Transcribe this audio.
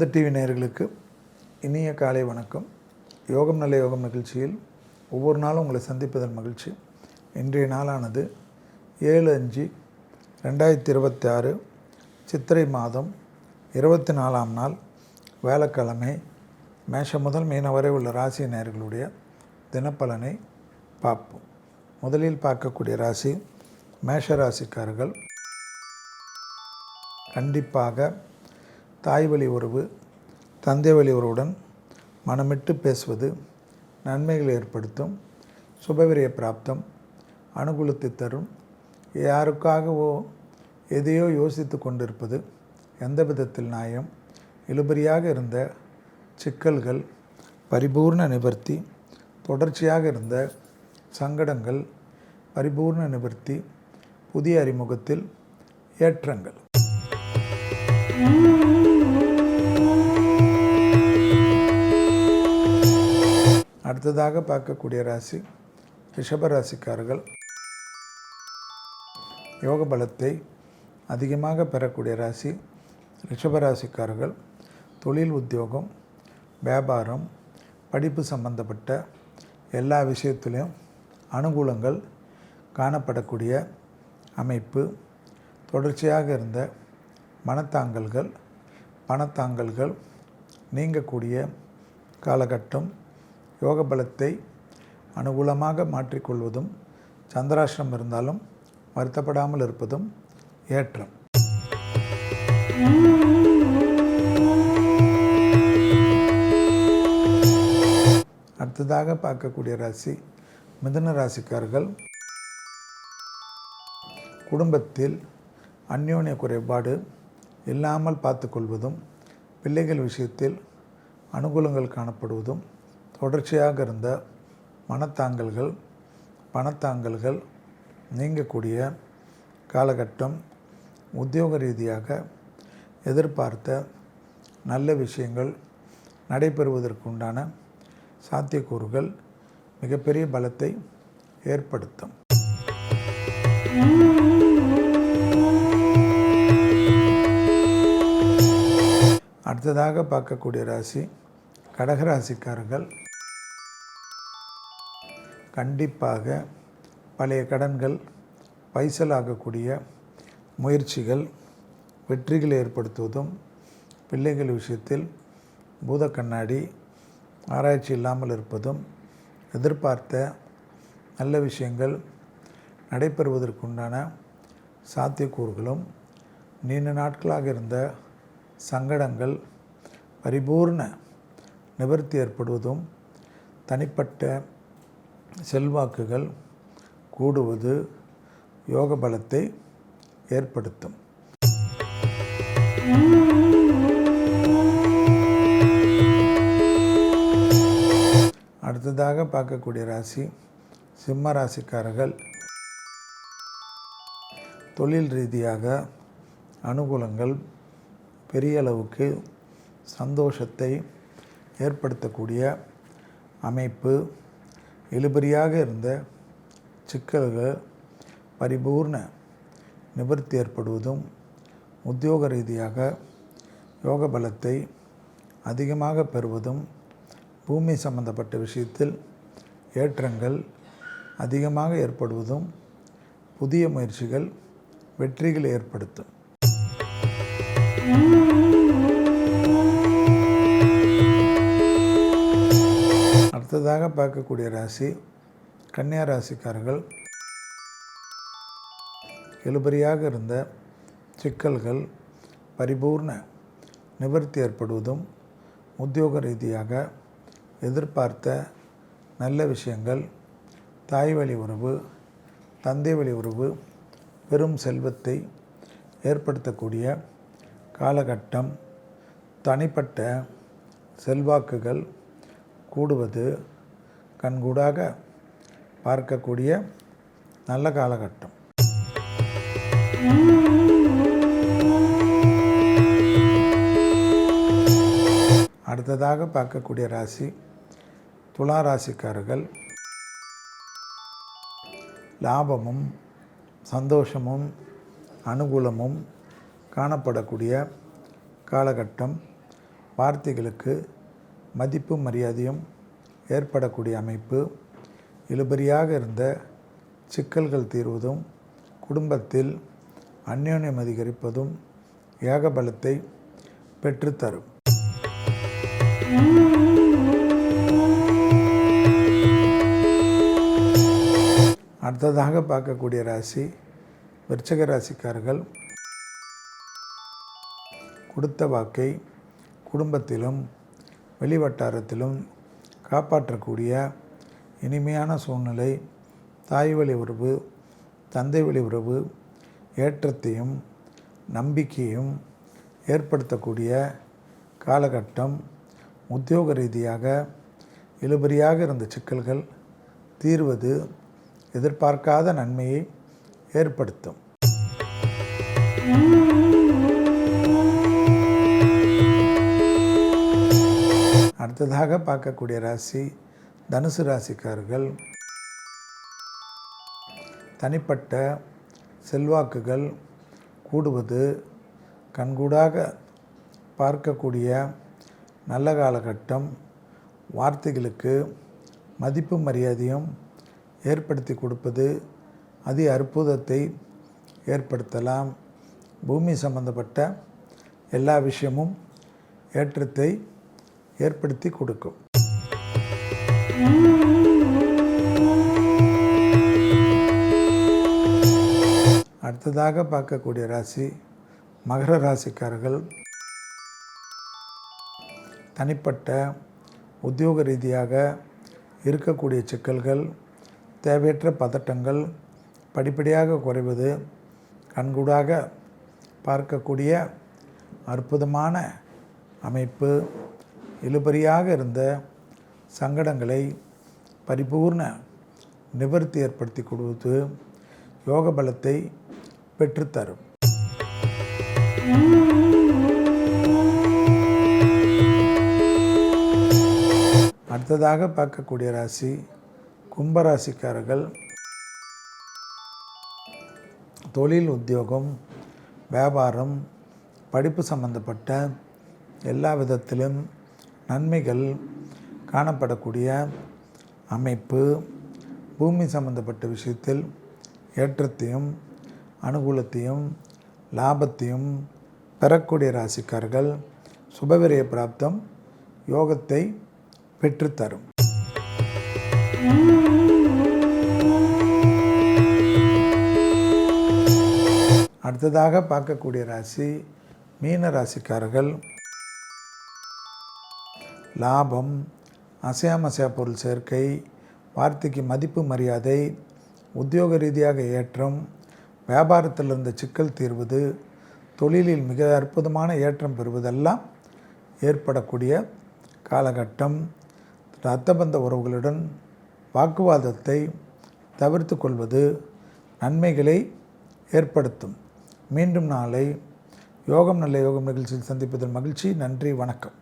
ஆனந்த TV நேயர்களுக்கு இனிய காலை வணக்கம். யோகம் நல்ல யோகம் நிகழ்ச்சியில் ஒவ்வொரு நாளும் உங்களை சந்திப்பதன் மகிழ்ச்சி. இன்றைய நாளானது 7/5/2026 சித்திரை மாதம் 24ஆம் நாள் வேலைக்கிழமை. மேஷம் முதல் மீனம் வரை உள்ள ராசி நேயர்களுடைய தினப்பலனை பார்ப்போம். முதலில் பார்க்கக்கூடிய ராசி மேஷ ராசிக்காரர்கள். கண்டிப்பாக தாய் வழி உறவு, தந்தை வழி உறவுடன் மனமிட்டு பேசுவது நன்மைகளை ஏற்படுத்தும். சுபவிரய பிராப்தம், அனுகூலத்தை தரும். யாருக்காகவோ எதையோ யோசித்து கொண்டிருப்பது எந்த விதத்தில் நியாயம். இழுபறியாக இருந்த சிக்கல்கள் பரிபூர்ண நிவர்த்தி. தொடர்ச்சியாக இருந்த சங்கடங்கள் பரிபூர்ண நிவர்த்தி. புதிய அறிமுகத்தில் ஏற்றங்கள். அடுத்ததாக பார்க்கக்கூடிய ராசி ரிஷப ராசிக்காரர்கள். யோக பலத்தை அதிகமாக பெறக்கூடிய ராசி ரிஷப ராசிக்காரர்கள். தொழில், உத்தியோகம், வியாபாரம், படிப்பு சம்பந்தப்பட்ட எல்லா விஷயத்திலையும் அனுகூலங்கள் காணப்படக்கூடிய அமைப்பு. தொடர்ச்சியாக இருந்த பணத்தாங்கல்கள் நீங்கக்கூடிய காலகட்டம். யோக பலத்தை அனுகூலமாக மாற்றிக்கொள்வதும், சந்திராஷ்டிரம் இருந்தாலும் வருத்தப்படாமல் இருப்பதும் ஏற்றம். அடுத்ததாக பார்க்கக்கூடிய ராசி மிதுன ராசிக்காரர்கள். குடும்பத்தில் அந்யோன்ய குறைபாடு இல்லாமல் பார்த்துக்கொள்வதும், பிள்ளைகள் விஷயத்தில் அனுகூலங்கள் காணப்படுவதும், தொடர்ச்சியாக இருந்த பணத்தாங்கல்கள் நீங்கக்கூடிய காலகட்டம். உத்தியோக ரீதியாக எதிர்பார்த்த நல்ல விஷயங்கள் நடைபெறுவதற்குண்டான சாத்தியக்கூறுகள் மிகப்பெரிய பலத்தை ஏற்படுத்தும். அடுத்ததாக பார்க்கக்கூடிய ராசி கடகராசிக்காரர்கள். கண்டிப்பாக பழைய கடன்கள் பைசலாகக்கூடிய முயற்சிகள் வெற்றிகளை ஏற்படுத்துவதும், பிள்ளைகள் விஷயத்தில் பூத கண்ணாடி ஆராய்ச்சி இல்லாமல் இருப்பதும், எதிர்பார்த்த நல்ல விஷயங்கள் நடைபெறுவதற்குண்டான சாத்தியக்கூறுகளும், நீண்ட நாட்களாக இருந்த சங்கடங்கள் பரிபூர்ண நிவர்த்தி ஏற்படுவதும், தனிப்பட்ட செல்வாக்குகள் கூடுவது யோக பலத்தை ஏற்படுத்தும். அடுத்ததாக பார்க்கக்கூடிய ராசி சிம்ம ராசிக்காரர்கள். தொழில் ரீதியாக அனுகூலங்கள் பெரிய அளவுக்கு சந்தோஷத்தை ஏற்படுத்தக்கூடிய அமைப்பு. இழுபறியாக இருந்த சிக்கல்கள் பரிபூர்ண நிவர்த்தி ஏற்படுவதும், உத்தியோக ரீதியாக யோக பலத்தை அதிகமாக பெறுவதும், பூமி சம்பந்தப்பட்ட விஷயத்தில் ஏற்றங்கள் அதிகமாக ஏற்படுவதும், புதிய முயற்சிகள் வெற்றிகளை ஏற்படுத்தும். அடுத்ததாக பார்க்கக்கூடிய ராசி கன்னியா ராசிக்காரர்கள். இழுபறியாக இருந்த சிக்கல்கள் பரிபூர்ண நிவர்த்தி ஏற்படுவதும், உத்தியோக ரீதியாக எதிர்பார்த்த நல்ல விஷயங்கள், தாய் வழி உறவு, தந்தை வழி உறவு பெரும் செல்வத்தை ஏற்படுத்தக்கூடிய காலகட்டம். தனிப்பட்ட செல்வாக்குகள் கூடுவது கண்கூடாக பார்க்கக்கூடிய நல்ல காலகட்டம். அடுத்ததாக பார்க்கக்கூடிய ராசி துலா ராசிக்காரர்கள். லாபமும் சந்தோஷமும் அனுகூலமும் காணப்படக்கூடிய காலகட்டம். வார்த்தைகளுக்கு மதிப்பு மரியாதையும் ஏற்படக்கூடிய அமைப்பு, இழுபறியாக இருந்த சிக்கல்கள் தீர்வதும், குடும்பத்தில் அந்யோன்யம் அதிகரிப்பதும் ஏகபலத்தை பெற்றுத்தரும். அடுத்ததாக பார்க்கக்கூடிய ராசி விருச்சிக ராசிக்காரர்கள். கொடுத்த வாக்கை குடும்பத்திலும் வெளிவட்டாரத்திலும் காப்பாற்றக்கூடிய இனிமையான சூழ்நிலை, தாய் வழி உறவு, தந்தை வழி உறவு ஏற்றத்தையும் நம்பிக்கையும் ஏற்படுத்தக்கூடிய காலகட்டம். உத்தியோக ரீதியாக இழுபறியாக இருந்த சிக்கல்கள் தீர்வது எதிர்பார்க்காத நன்மையை ஏற்படுத்தும். அடுத்ததாக பார்க்கக்கூடிய ராசி தனுசு ராசிக்காரர்கள். தனிப்பட்ட செல்வாக்குகள் கூடுவது, கண்கூடாக பார்க்கக்கூடிய நல்ல காலகட்டம். வார்த்தைகளுக்கு மதிப்பு மரியாதையும் ஏற்படுத்தி கொடுப்பது அதி அற்புதத்தை ஏற்படுத்தலாம். பூமி சம்பந்தப்பட்ட எல்லா விஷயமும் ஏற்றத்தை ஏற்படுத்தி கொடுக்கும். அடுத்ததாக பார்க்கக்கூடிய ராசி மகர ராசிக்காரர்கள். தனிப்பட்ட உத்தியோக ரீதியாக இருக்கக்கூடிய சிக்கல்கள், தேவையற்ற பதட்டங்கள் படிப்படியாக குறைவது, கண்கூடாக பார்க்கக்கூடிய அற்புதமான அமைப்பு. இழுபறியாக இருந்த சங்கடங்களை பரிபூர்ண நிவர்த்தி ஏற்படுத்தி கொடுத்து யோக பலத்தை பெற்றுத்தரும். அடுத்ததாக பார்க்கக்கூடிய ராசி கும்பராசிக்காரர்கள். தொழில், உத்தியோகம், வியாபாரம், படிப்பு சம்பந்தப்பட்ட எல்லா விதத்திலும் நன்மைகள் காணப்படக்கூடிய அமைப்பு. பூமி சம்பந்தப்பட்ட விஷயத்தில் ஏற்றத்தையும் அனுகூலத்தையும் லாபத்தையும் பெறக்கூடிய ராசிக்காரர்கள். சுபவிரய பிராப்தம் யோகத்தை பெற்றுத்தரும். அடுத்ததாக பார்க்கக்கூடிய ராசி மீன ராசிக்காரர்கள். லாபம், அசையாமசையா பொருள் சேர்க்கை, வார்த்தைக்கு மதிப்பு மரியாதை, உத்தியோக ரீதியாக ஏற்றம், வியாபாரத்தில் இருந்த சிக்கல் தீர்வது, தொழிலில் மிக அற்புதமான ஏற்றம் பெறுவதெல்லாம் ஏற்படக்கூடிய காலகட்டம். இரத்தபந்த உறவுகளுடன் வாக்குவாதத்தை தவிர்த்து கொள்வது நன்மைகளை ஏற்படுத்தும். மீண்டும் நாளை யோகம் நல்ல யோகம் நிகழ்ச்சியில் சந்திப்பதில் மகிழ்ச்சி. நன்றி, வணக்கம்.